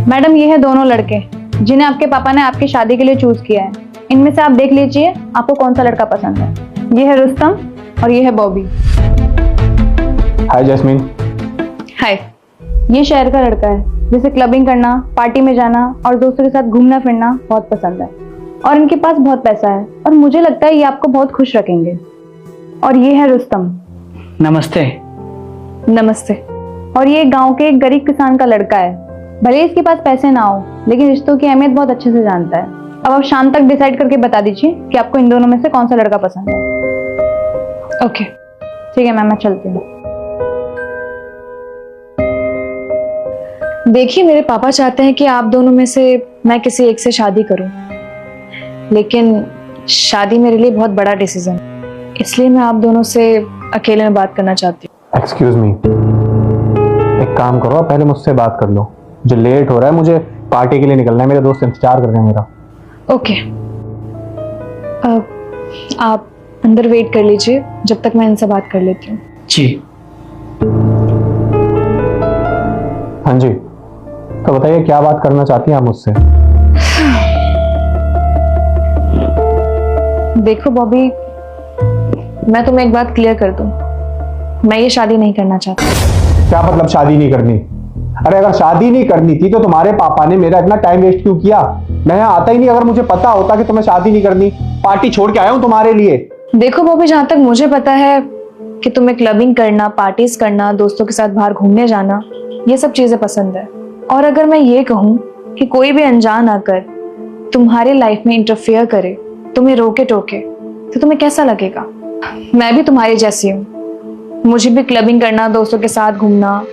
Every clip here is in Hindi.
मैडम, ये है दोनों लड़के जिन्हें आपके पापा ने आपकी शादी के लिए चूज किया है। इनमें से आप देख लीजिए आपको कौन सा लड़का पसंद है। ये है रुस्तम और ये है बॉबी। हाय जैस्मीन। हाय। ये शहर का लड़का है जिसे क्लबिंग करना, पार्टी में जाना और दोस्तों के साथ घूमना फिरना बहुत पसंद है, और इनके पास बहुत पैसा है और मुझे लगता है ये आपको बहुत खुश रखेंगे। और ये है रुस्तम। नमस्ते। नमस्ते। और ये गांव के एक गरीब किसान का लड़का है। भले ही इसके पास पैसे ना हो, लेकिन रिश्तों की अहमियत बहुत अच्छे से जानता है। अब आप शाम तक डिसाइड करके बता दीजिए कि आपको इन दोनों में से कौन सा लड़का पसंद है। ओके, ठीक है मैम, मैं चलती हूँ। देखिए, मेरे पापा चाहते हैं कि आप दोनों में से मैं किसी एक से शादी करूं, लेकिन शादी मेरे लिए बहुत बड़ा डिसीजन, इसलिए मैं आप दोनों से अकेले में बात करना चाहती हूँ। एक्सक्यूज मी, एक काम करो, पहले मुझसे बात कर लो। जो लेट हो रहा है, मुझे पार्टी के लिए निकलना है, मेरे दोस्त इंतजार कर रहे हैं मेरा। ओके, आप अंदर वेट कर लीजिए जब तक मैं इनसे बात कर लेती हूँ। जी। हाँ जी, तो बताइए क्या बात करना चाहती हैं आप मुझसे? देखो बॉबी, मैं तुम्हें एक बात क्लियर कर दूं, मैं ये शादी नहीं करना चाहती। क्या मतलब शादी नहीं करनी? अरे अगर शादी नहीं करनी थी तो तुम्हारे पापा ने मेरा इतना टाइम वेस्ट क्यों किया? मैं यहाँ आता ही नहीं। अगर मुझे पता होता कि तुम्हें शादी नहीं करनी, पार्टी छोड़ के आया हूँ तुम्हारे लिए। देखो बॉबी, जहां तक मुझे पता है कि तुम्हें क्लबिंग करना, पार्टीज करना, दोस्तों के साथ बाहर घूमने जाना, ये सब चीजें पसंद है। और अगर मैं ये कहूँ कि कोई भी अनजान आकर तुम्हारी लाइफ में इंटरफेयर करे, तुम्हें रोके टोके, तो तुम्हें कैसा लगेगा? मैं भी तुम्हारी जैसी हूँ, मुझे भी क्लबिंग करना, दोस्तों के साथ घूमना,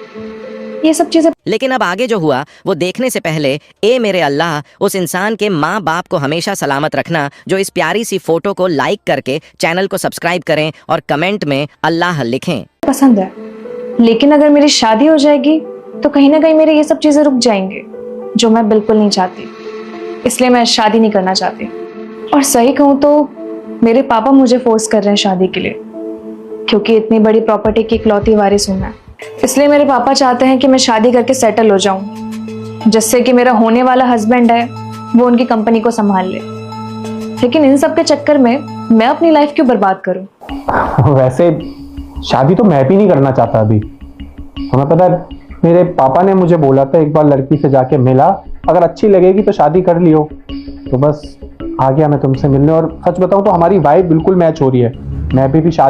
ये सब चीजें। लेकिन अब आगे जो हुआ वो देखने से पहले ए मेरे अल्लाह, उस इंसान के माँ बाप को हमेशा सलामत रखना जो इस प्यारी सी फोटो को लाइक करके चैनल को सब्सक्राइब करें और कमेंट में अल्लाह लिखें। पसंद है, लेकिन अगर मेरी शादी हो जाएगी तो कहीं ना कहीं मेरे ये सब चीजें रुक जाएंगे, जो मैं बिल्कुल नहीं चाहती। इसलिए मैं शादी नहीं करना चाहती। और सही कहूँ तो मेरे पापा मुझे फोर्स कर रहे हैं शादी के लिए, क्योंकि इतनी बड़ी प्रॉपर्टी की इकलौती वारिस हूं मैं। इसलिए मेरे पापा चाहते हैं कि मैं शादी करके सेटल हो जाऊं, जिससे कि मेरा होने वाला हस्बैंड है वो उनकी कंपनी को संभाल ले। लेकिन इन सब के चक्कर में मैं अपनी लाइफ क्यों बर्बाद करूं? वैसे शादी तो मैं भी नहीं करना चाहता अभी। तुम्हें पता है, मेरे पापा ने मुझे बोला था एक बार लड़की से जाके मिला, अगर अच्छी लगेगी तो शादी कर लियो। तो बस आ गया मैं तुमसे मिलने, और सच बताऊं तो हमारी वाइब बिल्कुल मैच हो रही है। मैं भी शादी